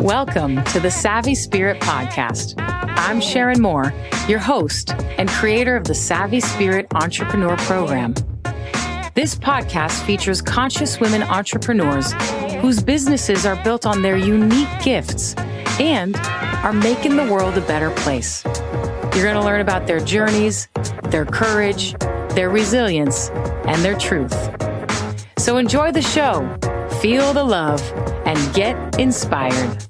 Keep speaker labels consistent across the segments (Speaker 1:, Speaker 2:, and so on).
Speaker 1: Welcome to the Savvy Spirit Podcast. I'm Sharon Moore, your host and creator of the Savvy Spirit Entrepreneur Program. This podcast features conscious women entrepreneurs whose businesses are built on their unique gifts and are making the world a better place. You're going to learn about their journeys, their courage, their resilience, and their truth. So enjoy the show, feel the love, and get inspired.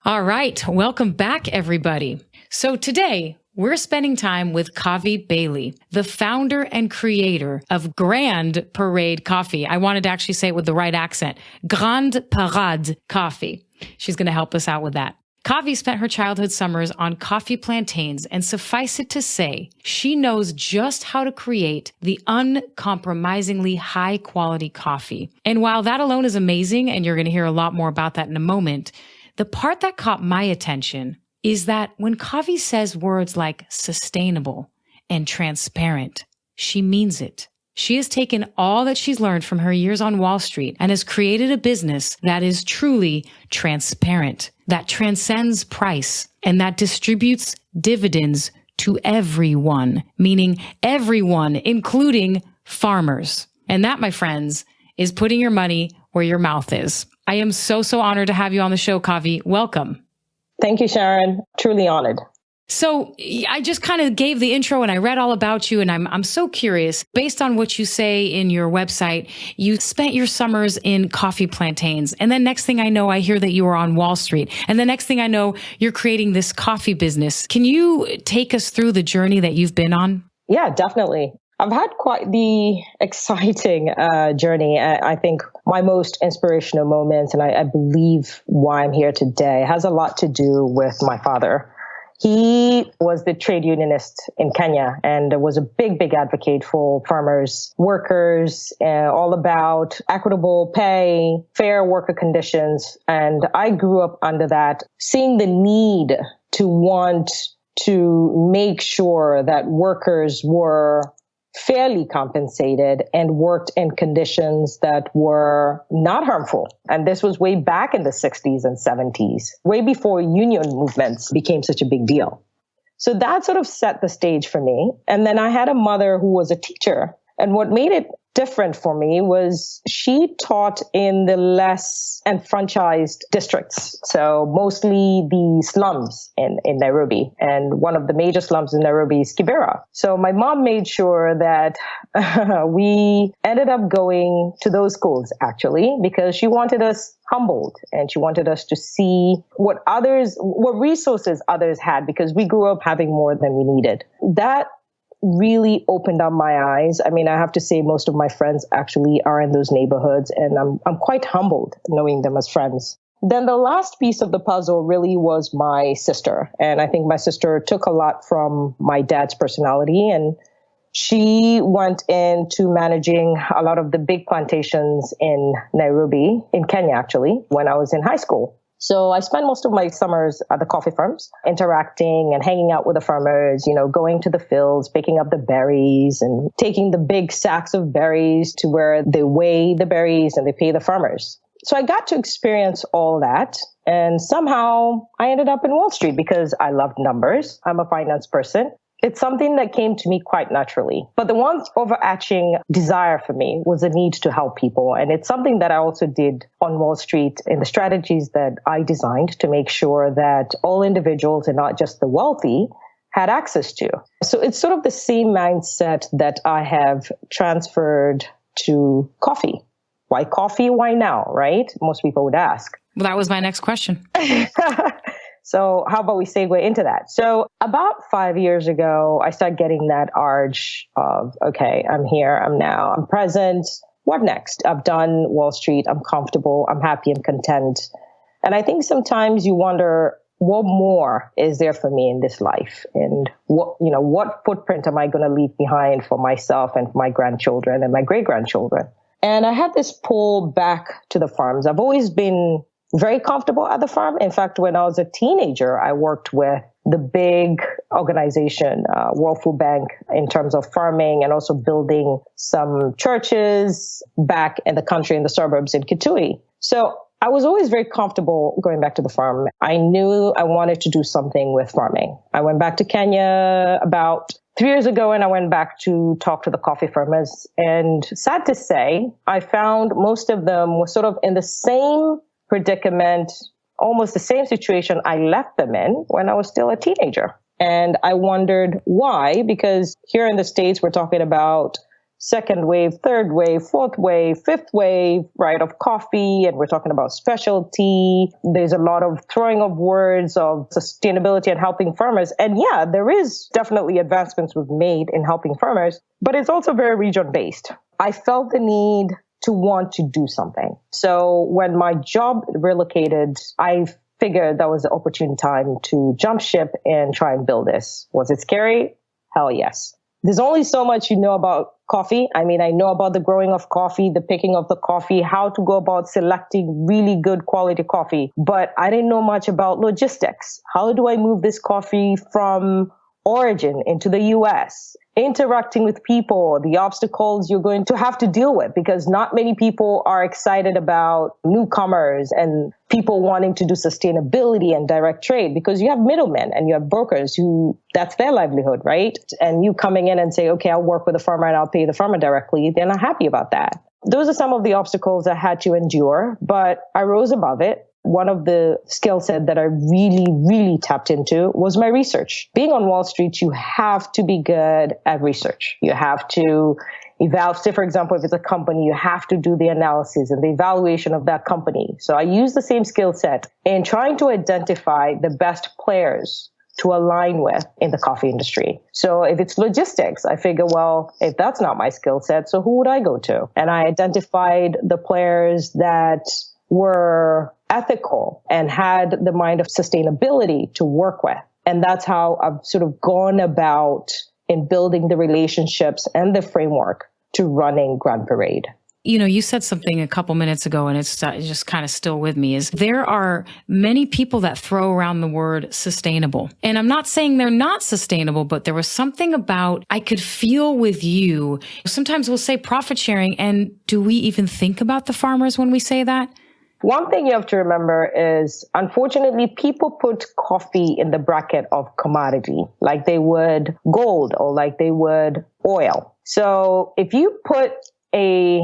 Speaker 1: All right, welcome back, everybody. So today, we're spending time with Kavi Bailey, the founder and creator of Grand Parade Coffee. I wanted to actually say it with the right accent, Grand Parade Coffee. She's going to help us out with that. Kavi spent her childhood summers on coffee plantains, and suffice it to say, she knows just how to create the uncompromisingly high-quality coffee. And while that alone is amazing, and you're going to hear a lot more about that in a moment, the part that caught my attention is that when Kavi says words like sustainable and transparent, she means it. She has taken all that she's learned from her years on Wall Street and has created a business that is truly transparent, that transcends price, and that distributes dividends to everyone, meaning everyone, including farmers. And that, my friends, is putting your money where your mouth is. I am so honored to have you on the show, Kavi. Welcome.
Speaker 2: Thank you, Sharon. Truly honored.
Speaker 1: So I just kind of gave the intro and I read all about you, and I'm so curious. Based on what you say in your website, you spent your summers in coffee plantains. And then next thing I know, I hear that you were on Wall Street. And the next thing I know, you're creating this coffee business. Can you take us through the journey that you've been on?
Speaker 2: Yeah, definitely. I've had quite the exciting journey. I think my most inspirational moments, and I believe why I'm here today, has a lot to do with my father. He was the trade unionist in Kenya and was a big advocate for farmers, workers, all about equitable pay, fair worker conditions. And I grew up under that, seeing the need to want to make sure that workers were fairly compensated and worked in conditions that were not harmful. And this was way back in the 60s and 70s, way before union movements became such a big deal. So that sort of set the stage for me. And then I had a mother who was a teacher. And what made it different for me was she taught in the less enfranchised districts. So mostly the slums in Nairobi. And one of the major slums in Nairobi is Kibera. So my mom made sure that we ended up going to those schools, actually, because she wanted us humbled and she wanted us to see what resources others had, because we grew up having more than we needed. That really opened up my eyes. I mean, I have to say most of my friends actually are in those neighborhoods, and I'm quite humbled knowing them as friends. Then the last piece of the puzzle really was my sister. And I think my sister took a lot from my dad's personality, and she went into managing a lot of the big plantations in Nairobi, in Kenya, actually, when I was in high school. So I spent most of my summers at the coffee farms, interacting and hanging out with the farmers, going to the fields, picking up the berries and taking the big sacks of berries to where they weigh the berries and they pay the farmers. So I got to experience all that. And somehow I ended up in Wall Street because I loved numbers. I'm a finance person. It's something that came to me quite naturally. But the one overarching desire for me was the need to help people. And it's something that I also did on Wall Street in the strategies that I designed to make sure that all individuals and not just the wealthy had access to. So it's sort of the same mindset that I have transferred to coffee. Why coffee? Why now? Right? Most people would ask.
Speaker 1: Well, that was my next question.
Speaker 2: So how about we segue into that? So about 5 years ago, I started getting that urge of, okay, I'm here, I'm present. What next? I've done Wall Street. I'm comfortable. I'm happy and content. And I think sometimes you wonder, what more is there for me in this life? And what footprint am I going to leave behind for myself and for my grandchildren and my great-grandchildren? And I had this pull back to the farms. I've always been very comfortable at the farm. In fact, when I was a teenager, I worked with the big organization, World Food Bank, in terms of farming and also building some churches back in the country, in the suburbs in Kitui. So I was always very comfortable going back to the farm. I knew I wanted to do something with farming. I went back to Kenya about 3 years ago, and I went back to talk to the coffee farmers. And sad to say, I found most of them were sort of in the same predicament, almost the same situation I left them in when I was still a teenager. And I wondered why, because here in the States, we're talking about second wave, third wave, fourth wave, fifth wave, right, of coffee. And we're talking about specialty. There's a lot of throwing of words of sustainability and helping farmers. And yeah, there is definitely advancements we've made in helping farmers, but it's also very region based. I felt the need to want to do something. So when my job relocated, I figured that was the opportune time to jump ship and try and build this. Was it scary? Hell yes. There's only so much you know about coffee. I mean, I know about the growing of coffee, the picking of the coffee, how to go about selecting really good quality coffee. But I didn't know much about logistics. How do I move this coffee from origin into the US? Interacting with people, the obstacles you're going to have to deal with, because not many people are excited about newcomers and people wanting to do sustainability and direct trade, because you have middlemen and you have brokers who that's their livelihood, right? And you coming in and say, okay, I'll work with the farmer and I'll pay the farmer directly. They're not happy about that. Those are some of the obstacles I had to endure, but I rose above it. One of the skill set that I really tapped into was my research. Being on Wall Street, you have to be good at research. You have to evaluate, say, for example, if it's a company, you have to do the analysis and the evaluation of that company. So I use the same skill set in trying to identify the best players to align with in the coffee industry. So if it's logistics, I figure, well, if that's not my skill set, so who would I go to? And I identified the players that were ethical and had the mind of sustainability to work with. And that's how I've sort of gone about in building the relationships and the framework to running Grand Parade.
Speaker 1: You know, you said something a couple minutes ago, and it's just kind of still with me, is there are many people that throw around the word sustainable. And I'm not saying they're not sustainable, but there was something about, I could feel with you. Sometimes we'll say profit sharing, and do we even think about the farmers when we say that?
Speaker 2: One thing you have to remember is, unfortunately, people put coffee in the bracket of commodity, like they would gold or like they would oil. So if you put a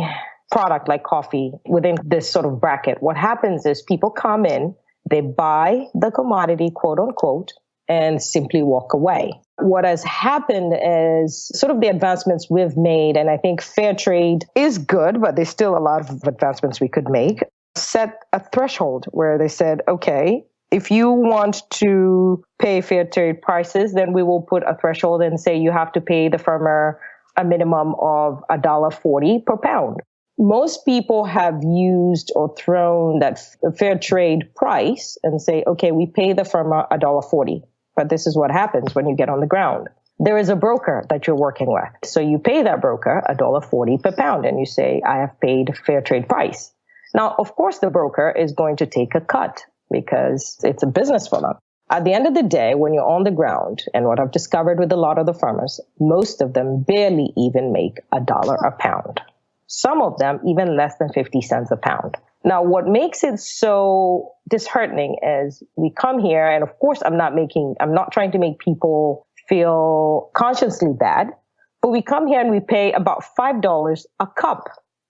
Speaker 2: product like coffee within this sort of bracket, what happens is people come in, they buy the commodity, quote unquote, and simply walk away. What has happened is sort of the advancements we've made, and I think fair trade is good, but there's still a lot of advancements we could make. Set a threshold where they said, okay, if you want to pay fair trade prices, then we will put a threshold and say you have to pay the farmer a minimum of $1.40 per pound. Most people have used or thrown that fair trade price and say, okay, we pay the farmer $1.40. But this is what happens when you get on the ground. There is a broker that you're working with. So you pay that broker $1.40 per pound and you say, I have paid fair trade price. Now, of course, the broker is going to take a cut because it's a business for them. At the end of the day, when you're on the ground, and what I've discovered with a lot of the farmers, most of them barely even make $1 a pound. Some of them even less than 50 cents a pound. Now, what makes it so disheartening is we come here, and of course, I'm not trying to make people feel consciously bad, but we come here and we pay about $5 a cup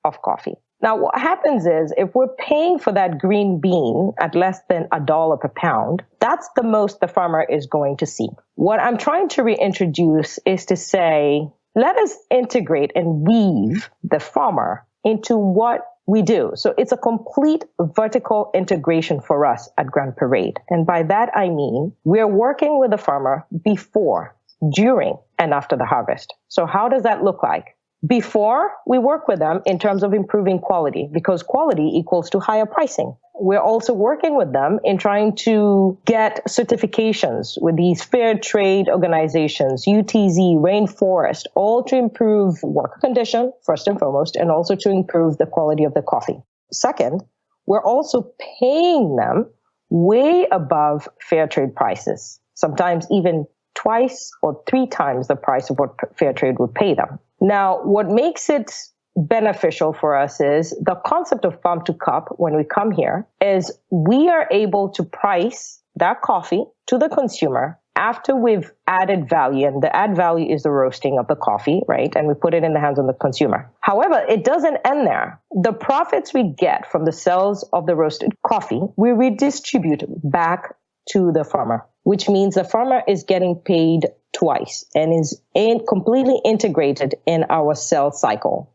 Speaker 2: of coffee. Now, what happens is if we're paying for that green bean at less than $1 per pound, that's the most the farmer is going to see. What I'm trying to reintroduce is to say, let us integrate and weave the farmer into what we do. So it's a complete vertical integration for us at Grand Parade. And by that, I mean, we're working with the farmer before, during, and after the harvest. So how does that look like? Before, we work with them in terms of improving quality, because quality equals to higher pricing. We're also working with them in trying to get certifications with these fair trade organizations, UTZ, Rainforest, all to improve worker condition, first and foremost, and also to improve the quality of the coffee. Second, we're also paying them way above fair trade prices, sometimes even twice or three times the price of what fair trade would pay them. Now, what makes it beneficial for us is the concept of farm to cup when we come here is we are able to price that coffee to the consumer after we've added value, and the add value is the roasting of the coffee, right? And we put it in the hands of the consumer. However, it doesn't end there. The profits we get from the sales of the roasted coffee, we redistribute back to the farmer, which means the farmer is getting paid twice and is completely integrated in our sales cycle.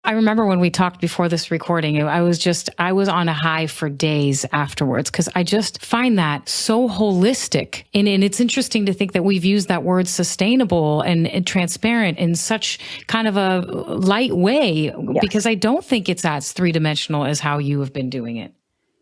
Speaker 1: I remember when we talked before this recording, I was on a high for days afterwards because I just find that so holistic. And it's interesting to think that we've used that word sustainable and transparent in such kind of a light way, because I don't think it's as three-dimensional as how you have been doing it.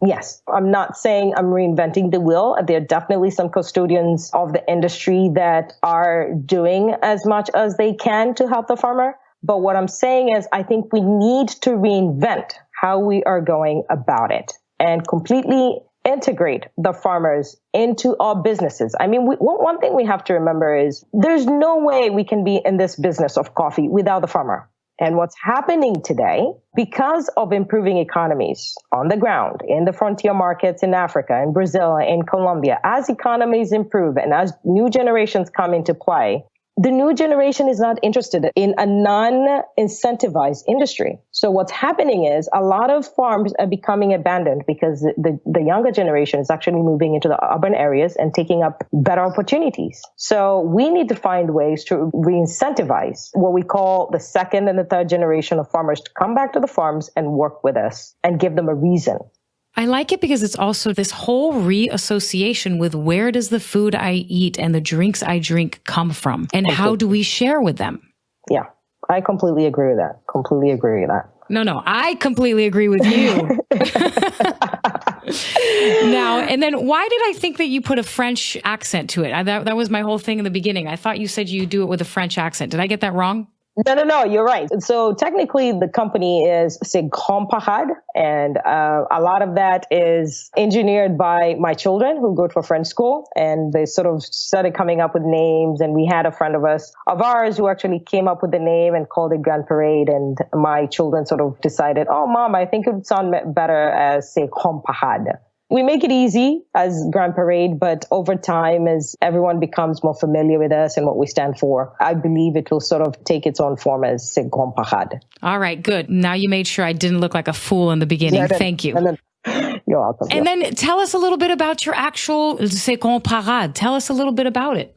Speaker 2: Yes. I'm not saying I'm reinventing the wheel. There are definitely some custodians of the industry that are doing as much as they can to help the farmer. But what I'm saying is I think we need to reinvent how we are going about it and completely integrate the farmers into our businesses. I mean, one thing we have to remember is there's no way we can be in this business of coffee without the farmer. And what's happening today, because of improving economies on the ground, in the frontier markets in Africa, in Brazil, in Colombia, as economies improve and as new generations come into play, the new generation is not interested in a non-incentivized industry. So what's happening is a lot of farms are becoming abandoned because the younger generation is actually moving into the urban areas and taking up better opportunities. So we need to find ways to re-incentivize what we call the second and the third generation of farmers to come back to the farms and work with us and give them a reason.
Speaker 1: I like it because it's also this whole reassociation with where does the food I eat and the drinks I drink come from and how do we share with them?
Speaker 2: Yeah, I completely agree with that.
Speaker 1: No, I completely agree with you. Now, and then why did I think that you put a French accent to it? That was my whole thing in the beginning. I thought you said you do it with a French accent. Did I get that wrong?
Speaker 2: No, you're right. So technically the company is C'est Grand Parade, and a lot of that is engineered by my children who go to a French school, and they sort of started coming up with names, and we had a friend of ours who actually came up with the name and called it Grand Parade, and my children sort of decided, oh, Mom, I think it would sound better as C'est Grand Parade. We make it easy as Grand Parade, but over time, as everyone becomes more familiar with us and what we stand for, I believe it will sort of take its own form as C'est Grand Parade.
Speaker 1: All right, good. Now you made sure I didn't look like a fool in the beginning. Yeah, Thank you.
Speaker 2: You're welcome.
Speaker 1: And then tell us a little bit about your actual C'est Grand Parade. Tell us a little bit about it.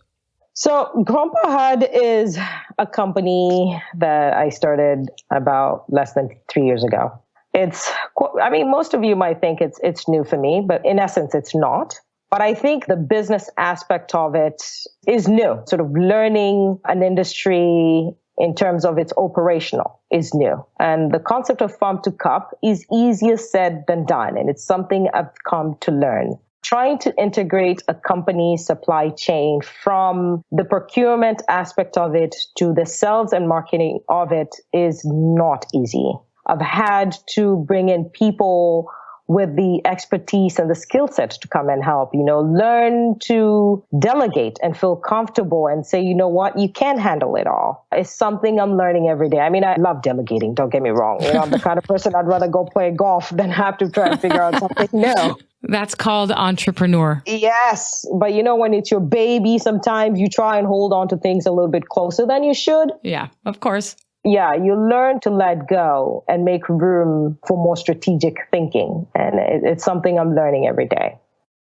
Speaker 2: So Grand Parade is a company that I started about less than 3 years ago. Most of you might think it's new for me, but in essence, it's not. But I think the business aspect of it is new. Sort of learning an industry in terms of its operational is new. And the concept of farm to cup is easier said than done. And it's something I've come to learn. Trying to integrate a company's supply chain from the procurement aspect of it to the sales and marketing of it is not easy. I've had to bring in people with the expertise and the skill set to come and help, learn to delegate and feel comfortable and say, you know what, you can't handle it all. It's something I'm learning every day. I mean, I love delegating, don't get me wrong. I'm the kind of person I'd rather go play golf than have to try and figure out something new.
Speaker 1: That's called entrepreneur.
Speaker 2: Yes. But when it's your baby, sometimes you try and hold on to things a little bit closer than you should.
Speaker 1: Yeah, of course.
Speaker 2: Yeah, you learn to let go and make room for more strategic thinking. And it's something I'm learning every day.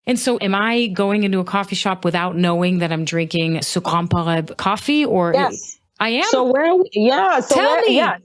Speaker 1: And so am I going into a coffee shop without knowing that I'm drinking Ce Grand Parade coffee? Or
Speaker 2: yes.
Speaker 1: I am?
Speaker 2: So tell me. Yeah.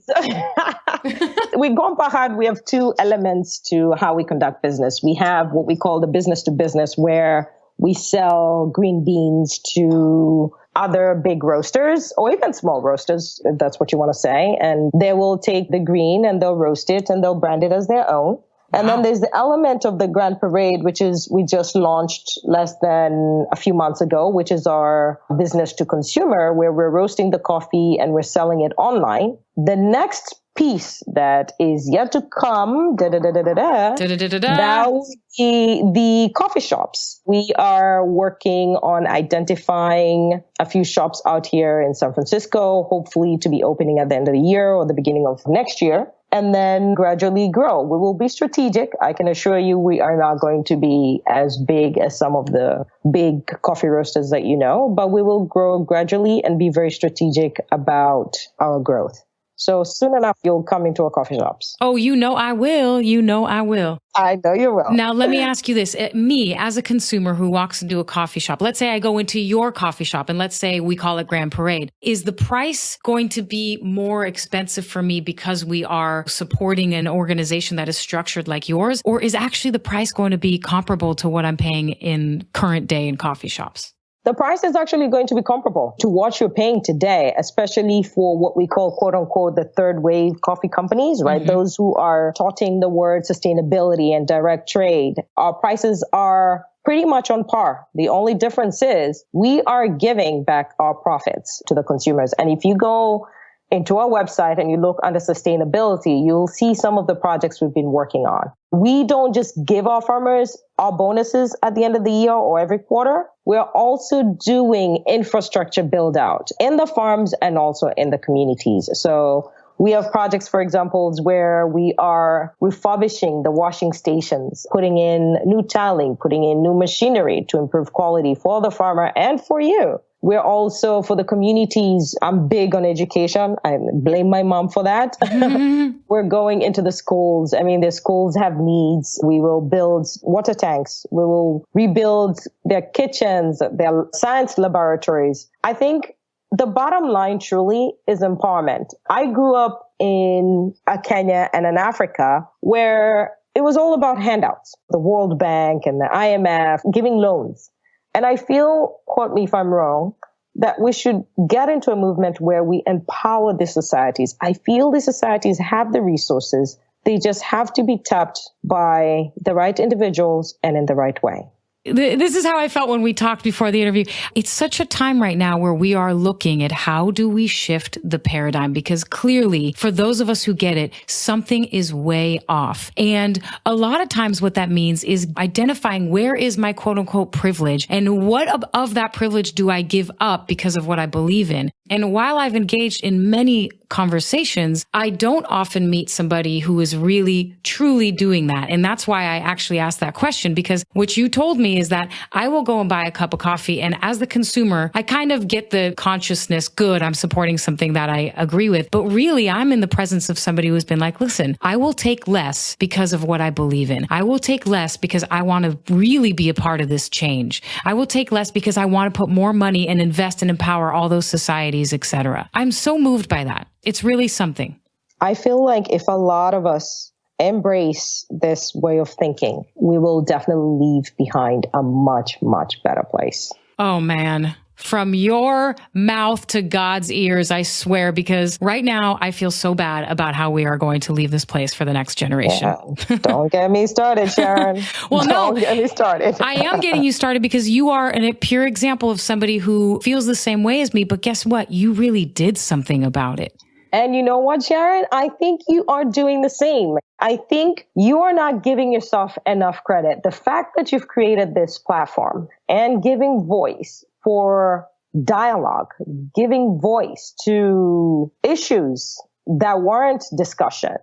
Speaker 2: With Grand Parade, we have two elements to how we conduct business. We have what we call the business to business, where we sell green beans to other big roasters or even small roasters, if that's what you want to say. And they will take the green and they'll roast it and they'll brand it as their own. And then there's the element of the Grand Parade, which is we just launched less than a few months ago, which is our business to consumer, where we're roasting the coffee and we're selling it online. The next piece that is yet to come, that will be the coffee shops. We are working on identifying a few shops out here in San Francisco, hopefully to be opening at the end of the year or the beginning of next year, and then gradually grow. We will be strategic. I can assure you we are not going to be as big as some of the big coffee roasters that you know, but we will grow gradually and be very strategic about our growth. So soon enough, you'll come into our coffee shops.
Speaker 1: Oh, you know I will. You know I will.
Speaker 2: I know you will.
Speaker 1: Now, let me ask you this. Me, as a consumer who walks into a coffee shop, let's say I go into your coffee shop and let's say we call it Grand Parade. Is the price going to be more expensive for me because we are supporting an organization that is structured like yours? Or is actually the price going to be comparable to what I'm paying in current day in coffee shops?
Speaker 2: The price is actually going to be comparable to what you're paying today, especially for what we call, quote unquote, the third wave coffee companies, right? Mm-hmm. Those who are touting the word sustainability and direct trade. Our prices are pretty much on par. The only difference is we are giving back our profits to the consumers. And if you go into our website and you look under sustainability, you'll see some of the projects we've been working on. We don't just give our farmers our bonuses at the end of the year or every quarter. We're also doing infrastructure build out in the farms and also in the communities. So we have projects, for example, where we are refurbishing the washing stations, putting in new tiling, putting in new machinery to improve quality for the farmer and for you. We're also, for the communities, I'm big on education. I blame my mom for that. Mm-hmm. We're going into the schools. I mean, the schools have needs. We will build water tanks. We will rebuild their kitchens, their science laboratories. I think the bottom line truly is empowerment. I grew up in Kenya and in Africa where it was all about handouts, the World Bank and the IMF giving loans. And I feel, quote me if I'm wrong, that we should get into a movement where we empower the societies. I feel the societies have the resources. They just have to be tapped by the right individuals and in the right way.
Speaker 1: This is how I felt when we talked before the interview. It's such a time right now where we are looking at how do we shift the paradigm? Because clearly, for those of us who get it, something is way off. And a lot of times what that means is identifying where is my quote unquote privilege and what of that privilege do I give up because of what I believe in? And while I've engaged in many conversations, I don't often meet somebody who is really, truly doing that. And that's why I actually asked that question, because what you told me is that I will go and buy a cup of coffee. And as the consumer, I kind of get the consciousness, good, I'm supporting something that I agree with. But really, I'm in the presence of somebody who's been like, listen, I will take less because of what I believe in. I will take less because I want to really be a part of this change. I will take less because I want to put more money and invest and empower all those societies, etc. I'm so moved by that. It's really something.
Speaker 2: I feel like if a lot of us embrace this way of thinking, we will definitely leave behind a much, much better place.
Speaker 1: Oh, man. From your mouth to God's ears, I swear, because right now I feel so bad about how we are going to leave this place for the next generation.
Speaker 2: Yeah. Don't get me started, Sharon. Don't get me started.
Speaker 1: I am getting you started because you are a pure example of somebody who feels the same way as me. But guess what? You really did something about it.
Speaker 2: And you know what, Sharon? I think you are doing the same. I think you are not giving yourself enough credit. The fact that you've created this platform and giving voice for dialogue, giving voice to issues that weren't discussion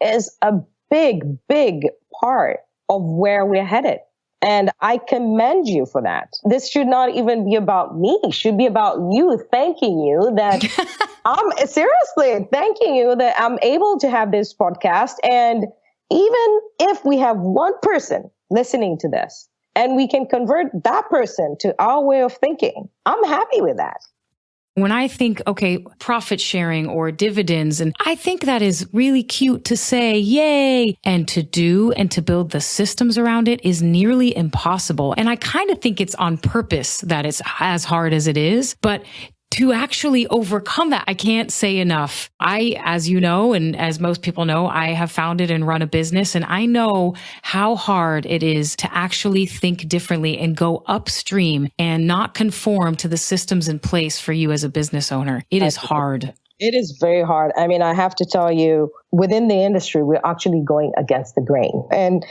Speaker 2: is a big, big part of where we're headed. And I commend you for that. This should not even be about me. It should be about you, thanking you that I'm seriously thanking you that I'm able to have this podcast. And even if we have one person listening to this and we can convert that person to our way of thinking, I'm happy with that.
Speaker 1: When I think, okay, profit sharing or dividends, and I think that is really cute to say, yay, and to do and to build the systems around it is nearly impossible. And I kind of think it's on purpose that it's as hard as it is, but to actually overcome that, I can't say enough. As you know, and as most people know, I have founded and run a business, and I know how hard it is to actually think differently and go upstream and not conform to the systems in place for you as a business owner. It is hard.
Speaker 2: It is very hard. I mean, I have to tell you, within the industry, we're actually going against the grain and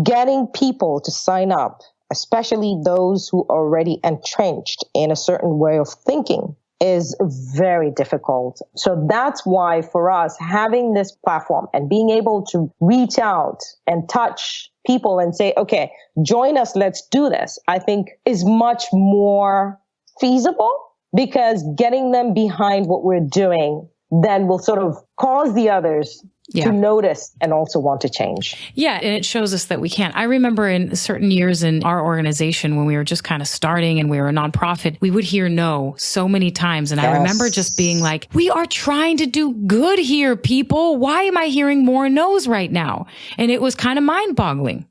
Speaker 2: getting people to sign up, especially those who are already entrenched in a certain way of thinking, is very difficult. So that's why for us, having this platform and being able to reach out and touch people and say, okay, join us, let's do this, I think is much more feasible, because getting them behind what we're doing then will sort of cause the others to notice and also want to change.
Speaker 1: Yeah, and it shows us that we can. I remember in certain years in our organization when we were just kind of starting and we were a nonprofit, we would hear no so many times. And I remember just being like, we are trying to do good here, people. Why am I hearing more no's right now? And it was kind of mind-boggling.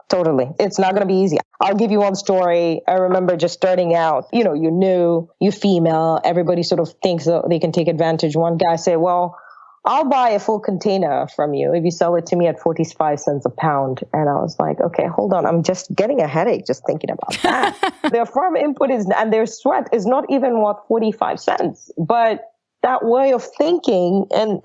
Speaker 2: Totally. It's not going to be easy. I'll give you one story. I remember just starting out, you're new, you're female, everybody sort of thinks that they can take advantage. One guy said, well, I'll buy a full container from you if you sell it to me at 45 cents a pound. And I was like, okay, hold on. I'm just getting a headache just thinking about that. Their farm input and their sweat is not even worth 45 cents. But that way of thinking and,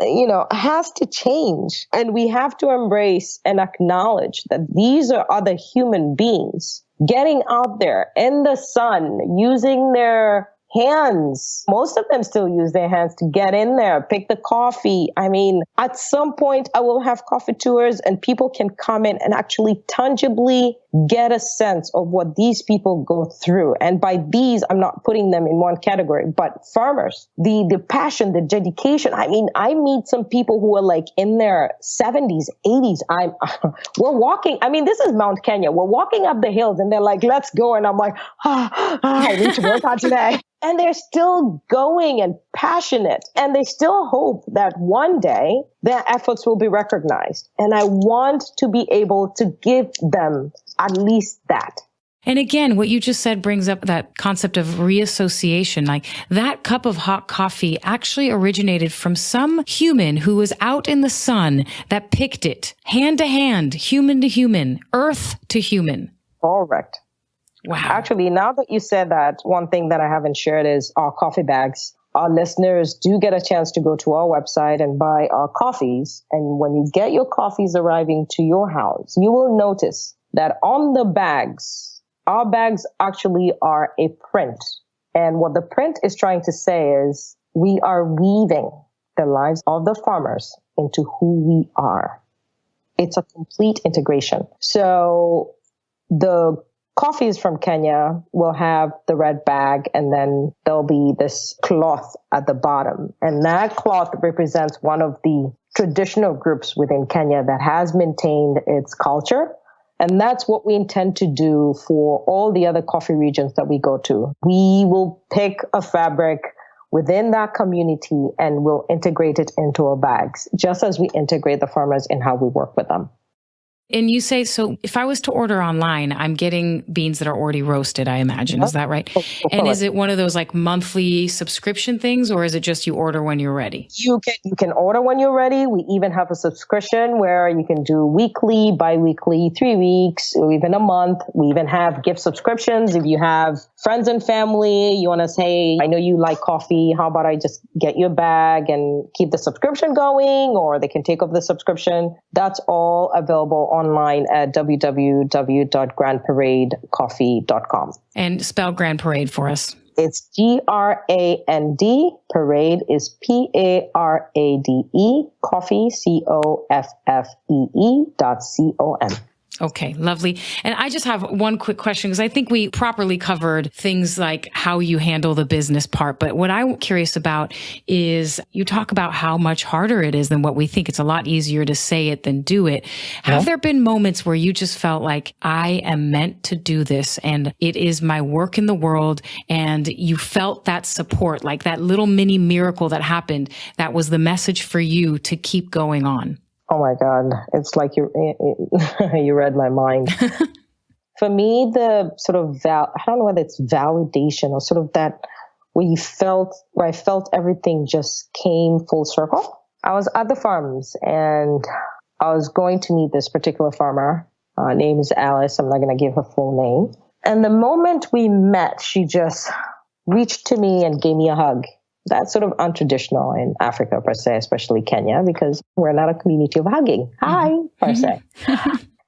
Speaker 2: has to change. And we have to embrace and acknowledge that these are other human beings getting out there in the sun, using their hands. Most of them still use their hands to get in there, pick the coffee. I mean, at some point I will have coffee tours and people can come in and actually tangibly get a sense of what these people go through. And by these, I'm not putting them in one category, but farmers, the passion, the dedication. I mean, I meet some people who are like in their 70s, 80s. We're walking. I mean, this is Mount Kenya. We're walking up the hills and they're like, let's go. And I'm like, I need to work out today. And they're still going and passionate. And they still hope that one day their efforts will be recognized. And I want to be able to give them at least that.
Speaker 1: And again, what you just said brings up that concept of reassociation. Like that cup of hot coffee actually originated from some human who was out in the sun that picked it hand to hand, human to human, earth to human.
Speaker 2: Correct.
Speaker 1: Wow.
Speaker 2: Actually, now that you said that, one thing that I haven't shared is our coffee bags. Our listeners do get a chance to go to our website and buy our coffees. And when you get your coffees arriving to your house, you will notice that on the bags, our bags actually are a print. And what the print is trying to say is we are weaving the lives of the farmers into who we are. It's a complete integration. So the coffees from Kenya will have the red bag and then there'll be this cloth at the bottom. And that cloth represents one of the traditional groups within Kenya that has maintained its culture. And that's what we intend to do for all the other coffee regions that we go to. We will pick a fabric within that community and we'll integrate it into our bags, just as we integrate the farmers in how we work with them.
Speaker 1: And you say, so if I was to order online, I'm getting beans that are already roasted, I imagine. Yep. Is that right? And is it one of those like monthly subscription things, or is it just you order when you're ready?
Speaker 2: You can order when you're ready. We even have a subscription where you can do weekly, bi-weekly, 3 weeks, or even a month. We even have gift subscriptions. If you have friends and family, you want to say, I know you like coffee. How about I just get you a bag and keep the subscription going, or they can take over the subscription. That's all available online at www.grandparadecoffee.com.
Speaker 1: And spell Grand Parade for us.
Speaker 2: It's GRAND. Parade is PARADE. Coffee, COFFEE.com.
Speaker 1: Okay, lovely. And I just have one quick question, because I think we properly covered things like how you handle the business part. But what I'm curious about is you talk about how much harder it is than what we think. It's a lot easier to say it than do it. Yeah. Have there been moments where you just felt like, I am meant to do this and it is my work in the world, and you felt that support, like that little mini miracle that happened, that was the message for you to keep going on?
Speaker 2: Oh my God. It's like you read my mind. For me, the sort of, I don't know whether it's validation or sort of that where I felt everything just came full circle. I was at the farms and I was going to meet this particular farmer. Her name is Alice. I'm not going to give her full name. And the moment we met, she just reached to me and gave me a hug. That's sort of untraditional in Africa per se, especially Kenya, because we're not a community of hugging. Hi, per se.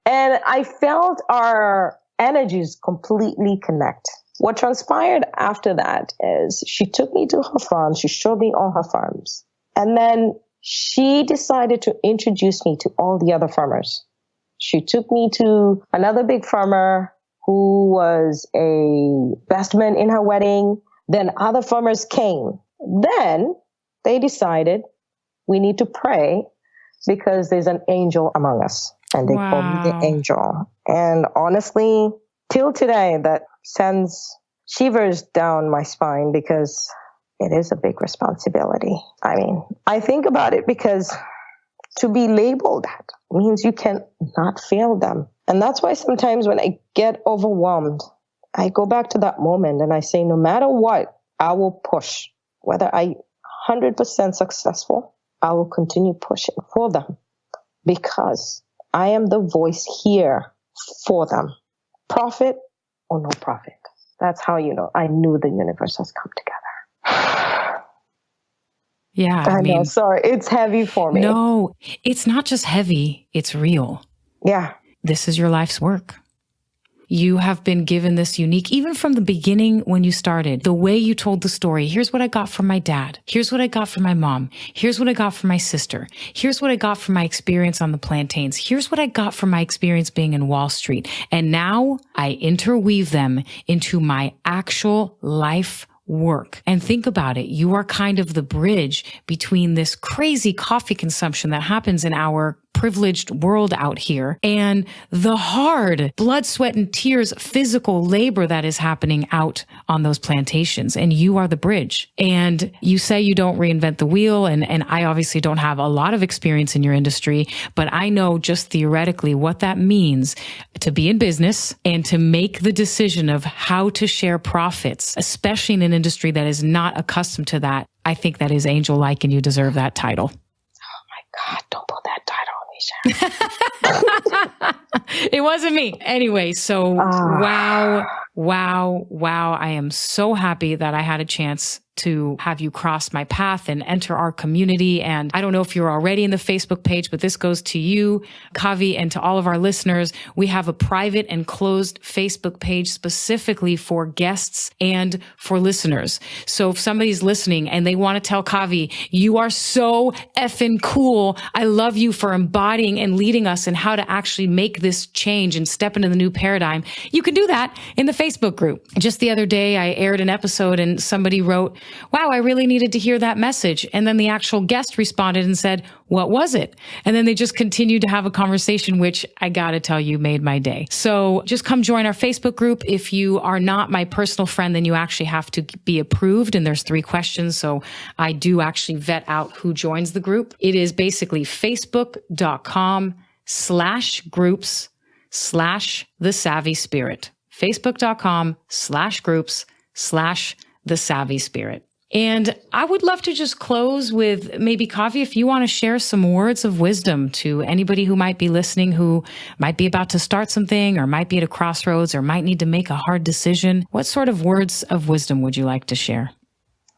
Speaker 2: And I felt our energies completely connect. What transpired after that is she took me to her farm. She showed me all her farms. And then she decided to introduce me to all the other farmers. She took me to another big farmer who was a best man in her wedding. Then other farmers came. Then they decided we need to pray because there's an angel among us. And they called me the angel. And honestly, till today, that sends shivers down my spine because it is a big responsibility. I mean, I think about it because to be labeled that means you can not fail them. And that's why sometimes when I get overwhelmed, I go back to that moment and I say, no matter what, I will push. Whether I'm 100% successful, I will continue pushing for them because I am the voice here for them. Profit or no profit. That's how you know I knew the universe has come together.
Speaker 1: Yeah.
Speaker 2: I know, sorry. It's heavy for me.
Speaker 1: No, it's not just heavy. It's real.
Speaker 2: Yeah.
Speaker 1: This is your life's work. You have been given this unique, even from the beginning when you started, the way you told the story. Here's what I got from my dad. Here's what I got from my mom. Here's what I got from my sister. Here's what I got from my experience on the plantains. Here's what I got from my experience being in Wall Street. And now I interweave them into my actual life work. And think about it. You are kind of the bridge between this crazy coffee consumption that happens in our privileged world out here and the hard blood, sweat, and tears, physical labor that is happening out on those plantations. And you are the bridge. And you say you don't reinvent the wheel. And I obviously don't have a lot of experience in your industry, but I know just theoretically what that means to be in business and to make the decision of how to share profits, especially in an industry that is not accustomed to that. I think that is angel-like and you deserve that title.
Speaker 2: Oh my God, don't put that title on me, Sharon.
Speaker 1: It wasn't me. Anyway, so wow. I am so happy that I had a chance to have you cross my path and enter our community. And I don't know if you're already in the Facebook page, but this goes to you, Kavi, and to all of our listeners. We have a private and closed Facebook page specifically for guests and for listeners. So if somebody's listening and they want to tell Kavi, you are so effing cool. I love you for embodying and leading us in how to actually make this change and step into the new paradigm. You can do that in the Facebook group. Just the other day, I aired an episode and somebody wrote, wow, I really needed to hear that message. And then the actual guest responded and said, what was it? And then they just continued to have a conversation, which I got to tell you made my day. So just come join our Facebook group. If you are not my personal friend, then you actually have to be approved. And there's 3 questions. So I do actually vet out who joins the group. It is basically facebook.com/groups/The Savvy Spirit. Facebook.com/groups/The Savvy Spirit. And I would love to just close with maybe, Kavi, if you want to share some words of wisdom to anybody who might be listening, who might be about to start something or might be at a crossroads or might need to make a hard decision. What sort of words of wisdom would you like to share?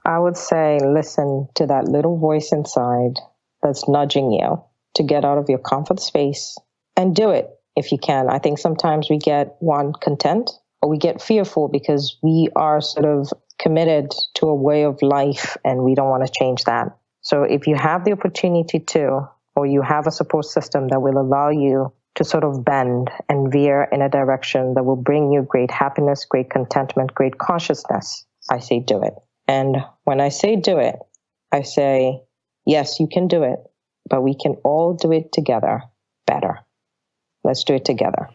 Speaker 2: I would say listen to that little voice inside that's nudging you to get out of your comfort space and do it if you can. I think sometimes we get content or we get fearful because we are sort of committed to a way of life and we don't want to change that. So if you have the opportunity to, or you have a support system that will allow you to sort of bend and veer in a direction that will bring you great happiness, great contentment, great consciousness, I say do it. And when I say do it, I say, yes, you can do it, but we can all do it together better. Let's do it together.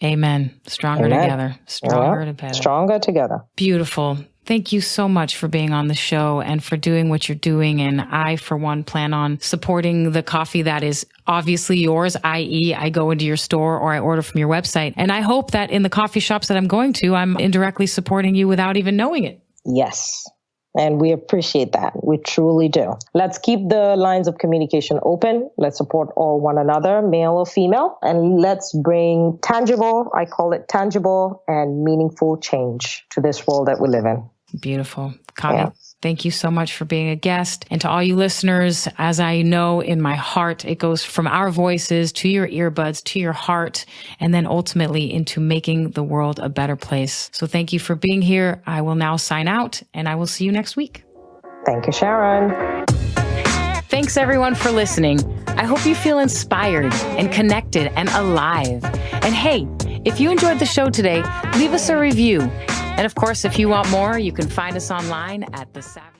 Speaker 1: Amen. Stronger together.
Speaker 2: Stronger together.
Speaker 1: Beautiful. Thank you so much for being on the show and for doing what you're doing. And I, for one, plan on supporting the coffee that is obviously yours, i.e. I go into your store or I order from your website. And I hope that in the coffee shops that I'm going to, I'm indirectly supporting you without even knowing it.
Speaker 2: Yes. And we appreciate that. We truly do. Let's keep the lines of communication open. Let's support all one another, male or female. And let's bring tangible, I call it tangible and meaningful change to this world that we live in.
Speaker 1: Beautiful. Kavi, Thank you so much for being a guest. And to all you listeners, as I know in my heart, it goes from our voices to your earbuds, to your heart, and then ultimately into making the world a better place. So thank you for being here. I will now sign out, and I will see you next week.
Speaker 2: Thank you, Sharon.
Speaker 1: Thanks everyone for listening. I hope you feel inspired and connected and alive. And hey, if you enjoyed the show today, leave us a review. And of course, if you want more, you can find us online at The Savvy.